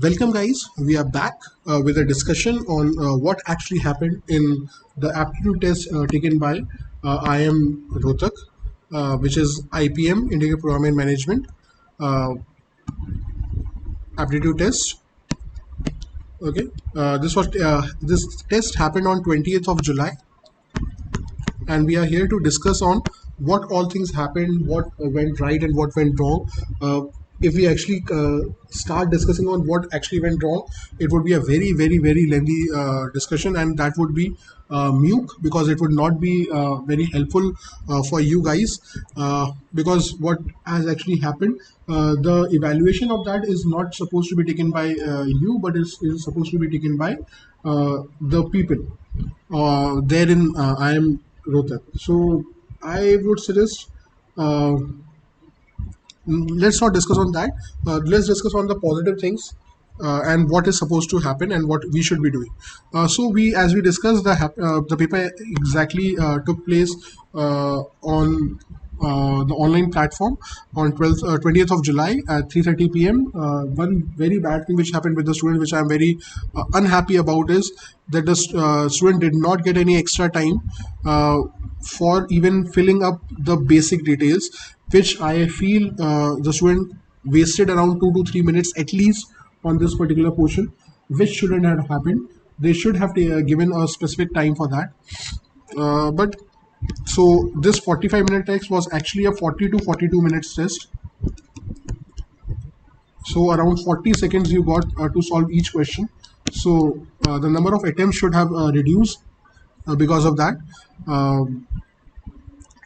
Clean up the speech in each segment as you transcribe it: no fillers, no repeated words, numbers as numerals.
Welcome, guys. We are back with a discussion on what actually happened in the aptitude test taken by IM Rohtak, which is IPM, Integrated Programming Management uh, aptitude test. Okay, this test happened on 20th of July, and we are here to discuss on what all things happened, what went right and what went wrong. If we actually start discussing on what actually went wrong, it would be a very lengthy discussion, and that would be mute because it would not be very helpful for you guys. Because what has actually happened, the evaluation of that is not supposed to be taken by you, but is supposed to be taken by the people therein. I am Rohtak. So I would suggest uh, let's not discuss on that. Let's discuss on the positive things and what is supposed to happen and what we should be doing. So as we discussed, the paper exactly took place on the online platform on 20th of July at 3:30 p.m. One very bad thing which happened with the student, which I'm very unhappy about, is that the student did not get any extra time for even filling up the basic details, which I feel the student wasted around 2 to 3 minutes at least on this particular portion, which shouldn't have happened. They should have given a specific time for that. But so this 45-minute test was actually a 40 to 42 minutes test. So around 40 seconds you got to solve each question. So the number of attempts should have reduced because of that. Um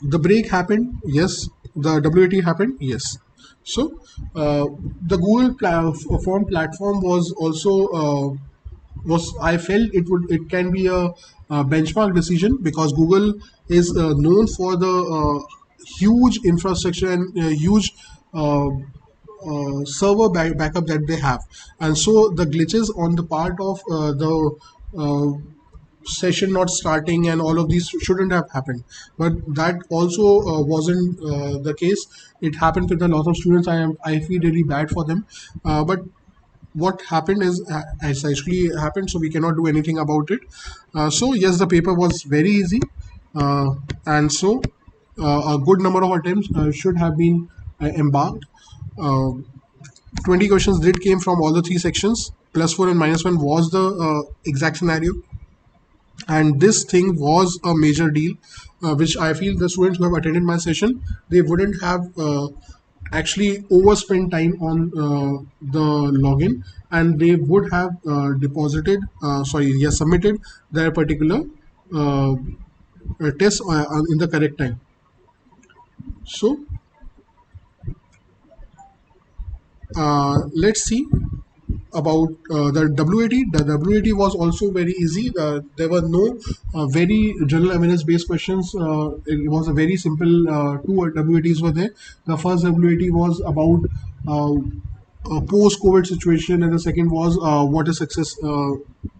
the break happened, yes. The WAT happened, yes. So the form platform was also was I felt it can be a benchmark decision, because Google is known for the huge infrastructure and huge server backup that they have. And so the glitches on the part of the uh, session not starting and all of these shouldn't have happened, but that also wasn't the case. It happened with a lot of students. I feel really bad for them, but what happened is has actually happened, so we cannot do anything about it. So yes, the paper was very easy, uh, and so a good number of attempts should have been embarked. uh, 20 questions did came from all the three sections. +4 and -1 was the exact scenario, and this thing was a major deal, which I feel the students who have attended my session, they wouldn't have actually overspent time on the login, and they would have submitted their particular uh, test in the correct time. So let's see about the WAT. The WAT was also very easy. There were no very general awareness based questions. It was a very simple two WATs were there. The first WAT was about a post COVID situation, and the second was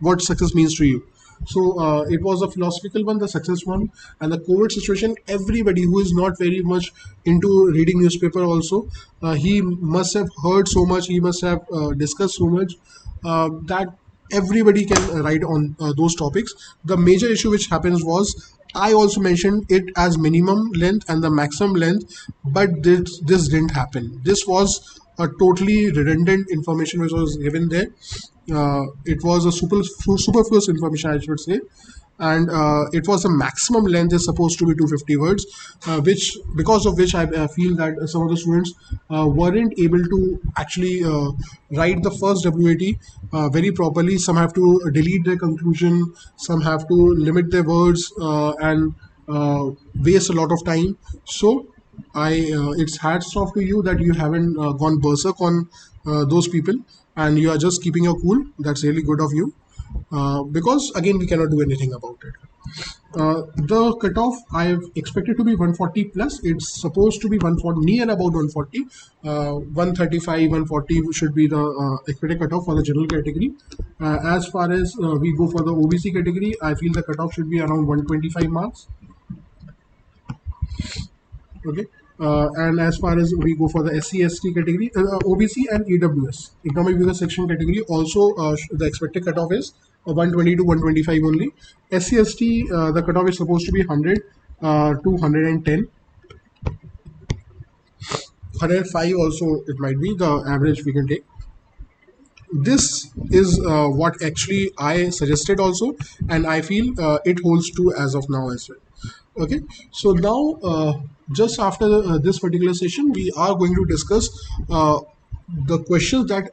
what success means to you. So it was a philosophical one, the success one, and the COVID situation. Everybody who is not very much into reading newspaper also, he must have heard so much. He must have discussed so much that everybody can write on those topics. The major issue which happens was, I also mentioned it as minimum length and the maximum length, but this didn't happen. This was a totally redundant information which was given there. It was a superfluous information, I should say, and it was the maximum length is supposed to be 250 words, which because of which I feel that some of the students weren't able to actually write the first WAT very properly. Some have to delete their conclusion, some have to limit their words and waste a lot of time. So it's hats off to you that you haven't gone berserk on those people, and you are just keeping your cool. That's really good of you, because again we cannot do anything about it. The cutoff I've expected to be 140 plus. It's supposed to be 140, near about 140. 135, 140 should be the expected cutoff for the general category. As far as we go for the OBC category, I feel the cutoff should be around 125 marks. Okay. And as far as we go for the SC ST category, OBC and EWS, economic weaker section category, also the expected cutoff is 120 to 125 only. SC ST, the cutoff is supposed to be 100 to 110. 105 also it might be the average we can take. This is what actually I suggested also, and I feel it holds true as of now as well. Okay, so now just after this particular session we are going to discuss the questions that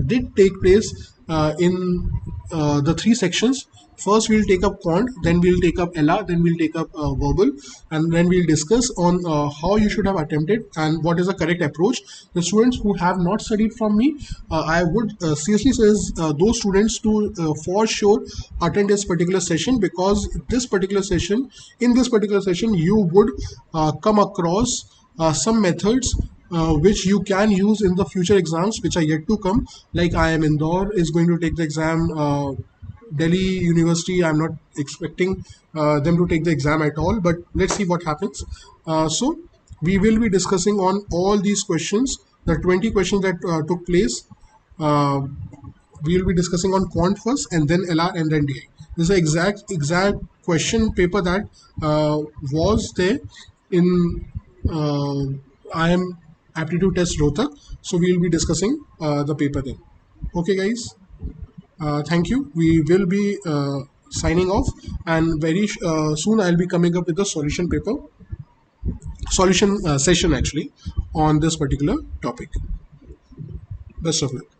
did take place in the three sections. First we'll take up quant, then we'll take up LR, then we'll take up verbal, and then we'll discuss on how you should have attempted and what is the correct approach. The students who have not studied from me, I would seriously suggest those students to for sure attend this particular session, because in this particular session you would come across some methods which you can use in the future exams which are yet to come. Like IIM Indore is going to take the exam. Delhi University, I'm not expecting them to take the exam at all, but let's see what happens. So we will be discussing on all these questions, the 20 questions that took place. Uh, we will be discussing on quant first, and then LR, and then DI. This is the exact question paper that was there in IIM aptitude test Rohtak. So we will be discussing the paper then. Okay, guys. Thank you. We will be signing off, and very soon I'll be coming up with a solution session actually on this particular topic. Best of luck.